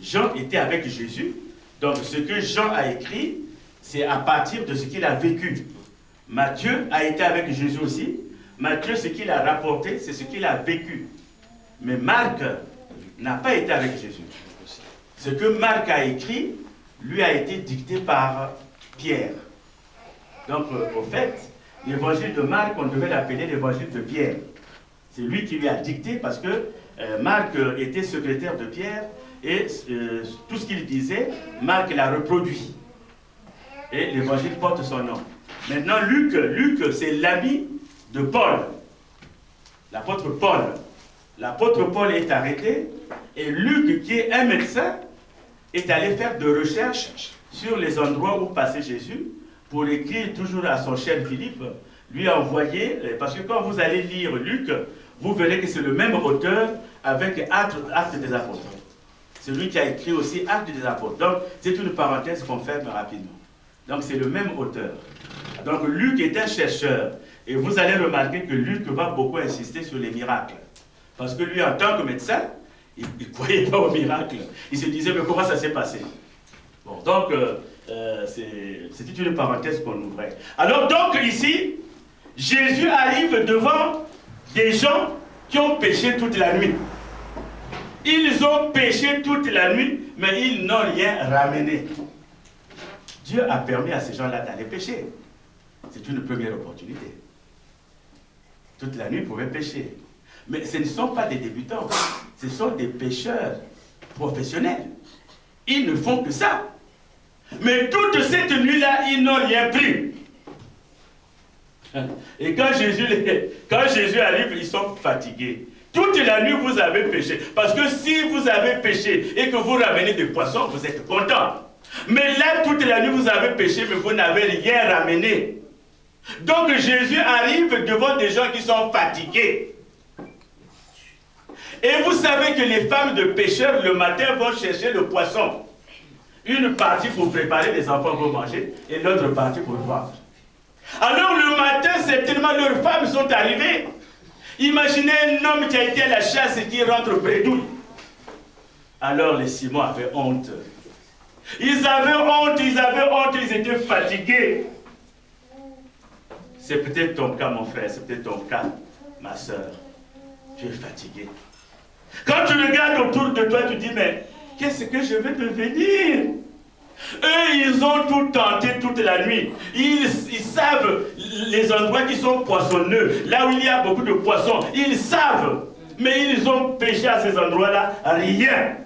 [SPEAKER 1] Jean était avec Jésus. Donc ce que Jean a écrit, c'est à partir de ce qu'il a vécu. Matthieu a été avec Jésus aussi. Matthieu, ce qu'il a rapporté, c'est ce qu'il a vécu. Mais Marc n'a pas été avec Jésus. Ce que Marc a écrit, lui a été dicté par Pierre. Donc, au fait, l'évangile de Marc, on devait l'appeler l'évangile de Pierre. C'est lui qui lui a dicté parce que Marc était secrétaire de Pierre et tout ce qu'il disait, Marc l'a reproduit. Et l'évangile porte son nom. Maintenant, Luc, c'est l'ami de Paul, l'apôtre Paul. L'apôtre Paul est arrêté et Luc, qui est un médecin, est allé faire des recherches sur les endroits où passait Jésus pour écrire toujours à son cher Philippe, lui envoyer, parce que quand vous allez lire Luc, vous verrez que c'est le même auteur avec Actes des Apôtres. C'est lui qui a écrit aussi Actes des Apôtres. Donc, c'est une parenthèse qu'on ferme rapidement. Donc, c'est le même auteur. Donc, Luc est un chercheur. Et vous allez remarquer que Luc va beaucoup insister sur les miracles. Parce que lui, en tant que médecin, il ne croyait pas aux miracles. Il se disait, mais comment ça s'est passé? Bon, donc, c'était une parenthèse qu'on ouvrait. Alors, donc, ici, Jésus arrive devant des gens qui ont péché toute la nuit. Ils ont péché toute la nuit, mais ils n'ont rien ramené. Dieu a permis à ces gens-là d'aller pécher. C'est une première opportunité. Toute la nuit, ils pouvaient pécher. Mais ce ne sont pas des débutants, ce sont des pécheurs professionnels. Ils ne font que ça. Mais toute cette nuit-là, ils n'ont rien pris. Et quand Jésus arrive, ils sont fatigués. Toute la nuit, vous avez péché. Parce que si vous avez péché et que vous ramenez des poissons, vous êtes content. Mais là, toute la nuit, vous avez péché, mais vous n'avez rien ramené. Donc Jésus arrive devant des gens qui sont fatigués. Et vous savez que les femmes de pêcheurs, le matin, vont chercher le poisson. Une partie pour préparer, les enfants vont manger, et l'autre partie pour vendre. Alors le matin, certainement, leurs femmes sont arrivées. Imaginez un homme qui a été à la chasse et qui rentre bredouille. Alors les Simons avaient honte. Ils avaient honte, ils étaient fatigués. C'est peut-être ton cas, mon frère, c'est peut-être ton cas, ma soeur. Tu es fatigué. Quand tu regardes autour de toi, tu dis, mais qu'est-ce que je vais devenir? Eux, ils ont tout tenté toute la nuit. Ils savent les endroits qui sont poissonneux, là où il y a beaucoup de poissons. Ils savent, mais ils ont pêché à ces endroits-là, rien.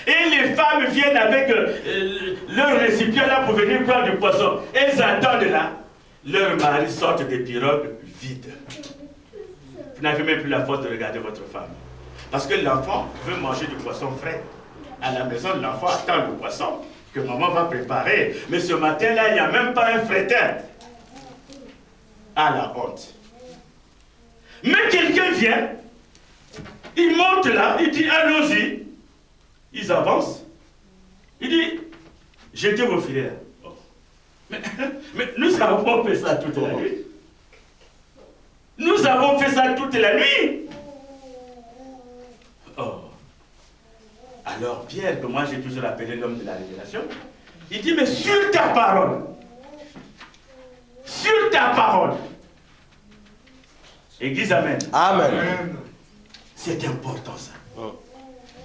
[SPEAKER 1] Et les femmes viennent avec leur récipient là pour venir prendre du poisson. Elles attendent là. Leurs maris sortent des pirogues vides. Vous n'avez même plus la force de regarder votre femme. Parce que l'enfant veut manger du poisson frais. À la maison, l'enfant attend le poisson que maman va préparer. Mais ce matin-là, il n'y a même pas un frétin. À la honte. Mais quelqu'un vient, il monte là, il dit allons-y. Ils avancent. Il dit jetez vos filets là. Oh. Mais nous avons fait ça toute la nuit. Nous avons fait ça toute la nuit. Oh. Alors Pierre, que moi j'ai toujours appelé l'homme de la révélation, il dit, mais sur ta parole, Église, amen.
[SPEAKER 2] Amen.
[SPEAKER 1] C'est important ça.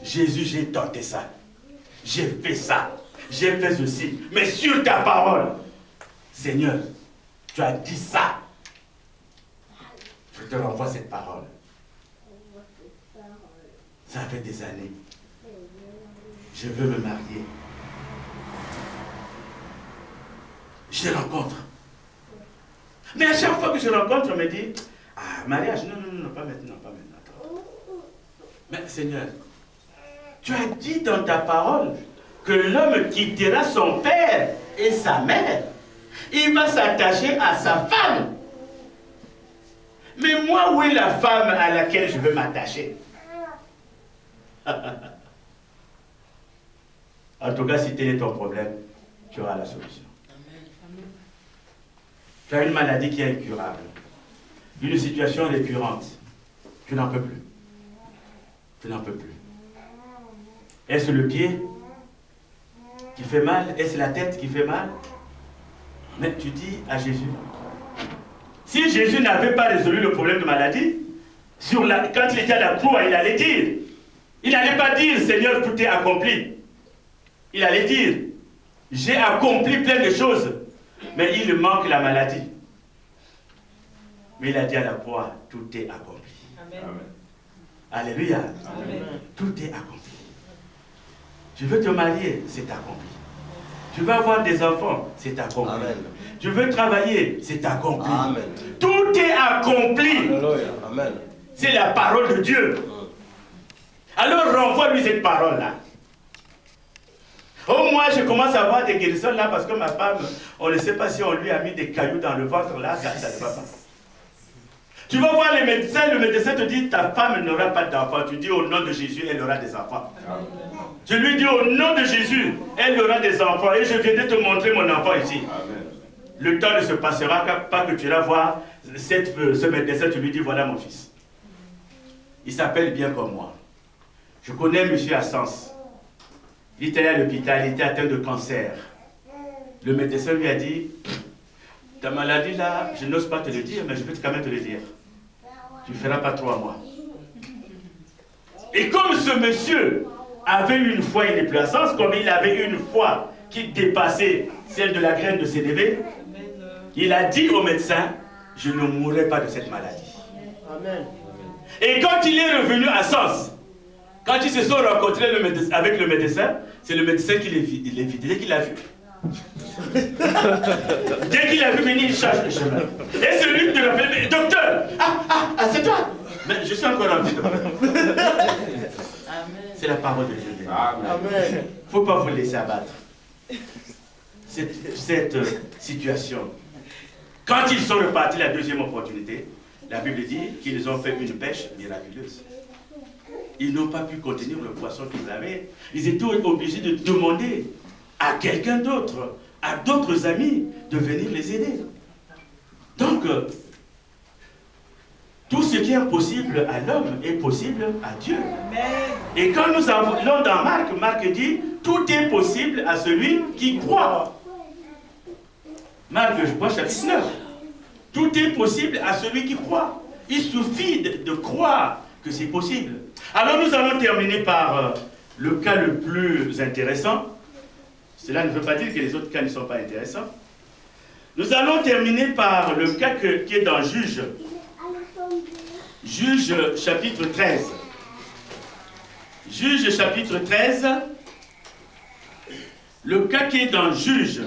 [SPEAKER 1] Jésus, j'ai tenté ça, j'ai fait ça, j'ai fait ceci, mais sur ta parole, Seigneur, tu as dit ça. Je te renvoie cette parole. Ça fait des années. Je veux me marier. Je les rencontre. Mais à chaque fois que je rencontre, on me dit, ah, mariage, non, pas maintenant, pas maintenant. Mais Seigneur, tu as dit dans ta parole que l'homme quittera son père et sa mère. Il va s'attacher à sa femme. Mais moi, où est la femme à laquelle je veux m'attacher? En tout cas, si tel est ton problème, tu auras la solution. Tu as une maladie qui est incurable, une situation récurrente. Tu n'en peux plus. Tu n'en peux plus. Est-ce le pied qui fait mal? Est-ce la tête qui fait mal? Mais tu dis à Jésus, si Jésus n'avait pas résolu le problème de maladie, quand il était à la croix, il allait dire, il n'allait pas dire, Seigneur, tout est accompli. Il allait dire, j'ai accompli plein de choses, mais il manque la maladie. Mais il a dit à la croix, tout est accompli. Amen. Alléluia. Amen. Tout est accompli. Tu veux te marier, c'est accompli. Tu veux avoir des enfants, c'est accompli. Amen. Tu veux travailler, c'est accompli. Amen. Tout est accompli. Alléluia. Amen. C'est la parole de Dieu. Alors renvoie-lui cette parole-là. Oh, moi, je commence à avoir des guérisons là parce que ma femme, on ne sait pas si on lui a mis des cailloux dans le ventre là, ça ne va pas. Tu vas voir le médecin te dit ta femme n'aura pas d'enfant. Tu dis au nom de Jésus, elle aura des enfants. Amen. Tu lui dis au nom de Jésus, elle aura des enfants. Et je viens de te montrer mon enfant ici. Amen. Le temps ne se passera pas que tu iras voir ce médecin, tu lui dis voilà mon fils. Il s'appelle bien comme moi. Je connais M. Assens. Il était à l'hôpital, il était atteint de cancer. Le médecin lui a dit, ta maladie là, je n'ose pas te le dire, mais je vais quand même te le dire. Tu ne feras pas 3 mois. Et comme ce monsieur avait une foi inébranlable, comme il avait une foi qui dépassait celle de la graine de CDV, il a dit au médecin, je ne mourrai pas de cette maladie.
[SPEAKER 2] Amen.
[SPEAKER 1] Et quand il est revenu à Sens, quand ils se sont rencontrés avec le médecin, c'est le médecin qui l'évite. Dès qu'il l'a vu, dès qu'il a vu venir, il change de chemin. Et celui qui rappelle, mais docteur, c'est toi. Mais je suis encore en vie, docteur. C'est la parole de Dieu.
[SPEAKER 2] Amen.
[SPEAKER 1] Il ne faut pas vous laisser abattre. Cette situation. Quand ils sont repartis la deuxième opportunité, la Bible dit qu'ils ont fait une pêche miraculeuse. Ils n'ont pas pu contenir le poisson qu'ils avaient. Ils étaient obligés de demander à quelqu'un d'autre, à d'autres amis, de venir les aider. Donc, tout ce qui est impossible à l'homme est possible à Dieu. Et quand nous allons dans Marc, Marc dit, tout est possible à celui qui croit. Marc, je crois, chapitre 9. Tout est possible à celui qui croit. Il suffit de croire que c'est possible. Alors nous allons terminer par le cas le plus intéressant. Cela ne veut pas dire que les autres cas ne sont pas intéressants. Nous allons terminer par le cas qui est dans Juge. Juge chapitre 13. Juge chapitre 13. Le cas qui est dans Juge